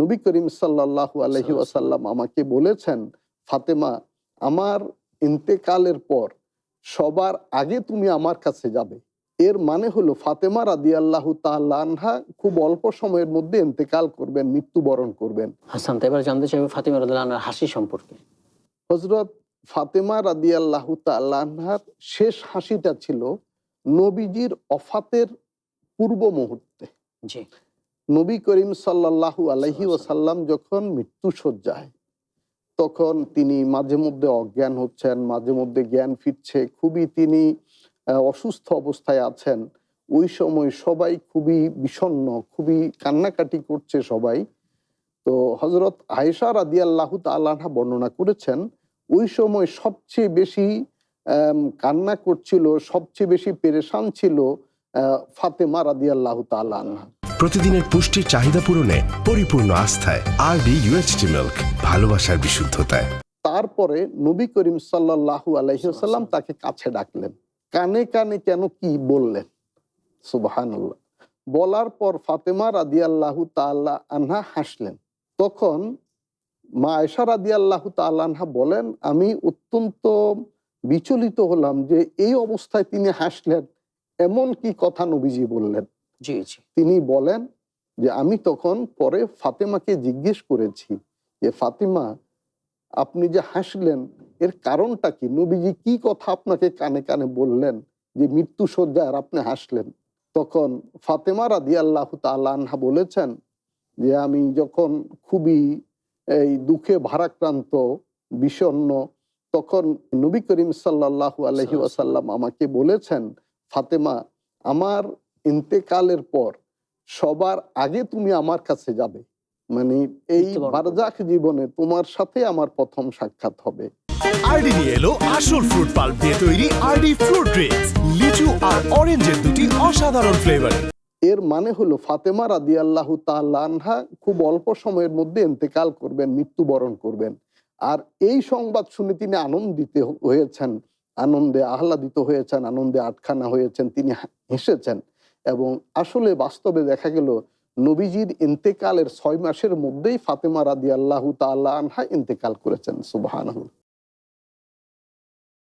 নবী করিম সাল্লাল্লাহু আলাইহি ওয়াসাল্লাম আমাকে বলেছেন, ফাতেমা, আমার ইন্তেকালের পর সবার আগে তুমি আমার কাছে যাবে। এর মানে হলো ফাতেমা রাদিয়াল্লাহু তাআলা আনহা খুব অল্প সময়ের মধ্যে ইন্তেকাল করবেন, মৃত্যুবরণ করবেন। হাসান, তো এবার জানতে চাইবো ফাতিমা রাদিয়াল্লাহু আনহার হাসি সম্পর্কে। হযরত ফাতেমা রাদিয়াল্লাহু তাআলা আনহার শেষ হাসিটা ছিল নবীজির ওফাতের পূর্ব মুহূর্তে। জি। নবী করিম সাল্লাল্লাহু আলাইহি ওয়াসাল্লাম যখন মৃত্যুশয্যায়, তখন তিনি মাঝে মধ্যে অজ্ঞান হচ্ছেন, মাঝে মধ্যে জ্ঞান ফিরছে, খুবই তিনি অসুস্থ অবস্থায় আছেন। ওই সময় সবাই খুবই বিষণ্ণ, খুবই কান্নাকাটি করছে সবাই। তো হযরত আয়েশা রাদিয়াল্লাহু তাআলা আনহা বর্ণনা করেছেন, ওই সময় সবচেয়ে বেশি কান্না করছিল, সবচেয়ে বেশি পেরেশান ছিল ফাতেমা রাদিয়াল্লাহু তাআলা আনহা। প্রতিদিনের পুষ্টির চাহিদা পূরণে পরিপূর্ণ আস্থায় আরডি ইউএইচটি মিল্ক, ভালোবাসার বিশুদ্ধতায়। তারপরে নবী করিম সাল্লাল্লাহু আলাইহি ওয়াসাল্লাম তাকে কাছে ডাকলেন, কানে কানে কেন কি বললেন, সুবহানাল্লাহ। বলার পর ফাতেমা রাদিয়াল্লাহু তাআলা আনহা হাসলেন। তখন মা আয়েশা রাদিয়াল্লাহু তাআলা আনহা বলেন, আমি অত্যন্ত বিচলিত হলাম যে এই অবস্থায় তিনি হাসলেন, এমন কি কথা নবীজি বললেন। জি জি। তিনি বলেন যে আমি তখন পরে ফাতেমাকে জিজ্ঞেস করেছি যে, ফাতেমা, আপনি যে হাসলেন এর কারণটা কি? নবীজি কি কথা আপনাকে কানে কানে বললেন যে মৃত্যু শয্যায় আর আপনি হাসলেন? তখন ফাতেমা রাদিয়াল্লাহু তাআলা আনহা বলেছেন যে আমি যখন খুবই এই দুঃখে ভারাক্রান্ত, বিষণ্ণ, তখন নবী করিম সাল্লাল্লাহু আলাইহি ওয়াসাল্লাম আমাকে বলেছেন, ফাতেমা, আমার ইন্তেকালের পর সবার আগে তুমি আমার কাছে যাবে, মানে এই বারজাখ জীবনে তোমার সাথে আমার প্রথম সাক্ষাৎ হবে। আরডি নিয়ে এলো আসল ফ্রুট পাল্প দিয়ে তৈরি আরডি ফ্রুট ড্রিঙ্কস, লিচু আর অরেঞ্জের দুটি অসাধারণ ফ্লেভার। এর মানে হলো ফাতেমা রাদিয়াল্লাহু তাআলা আনহা খুব অল্প সময়ের মধ্যে ইন্তেকাল করবেন, মৃত্যুবরণ করবেন। আর এই সংবাদ শুনে তিনি আনন্দিত হয়েছেন, আনন্দে আহ্লাদিত হয়েছেন, আনন্দে আটখানা হয়েছেন, তিনি হেসেছেন। এবং আসলে বাস্তবে দেখা গেল নবীজির ইন্তেকালের 6 মাসের মধ্যেই ফাতেমা রাদিয়াল্লাহু তাআলা আনহা ইন্তেকাল করেছেন। সুবহানাল্লাহ।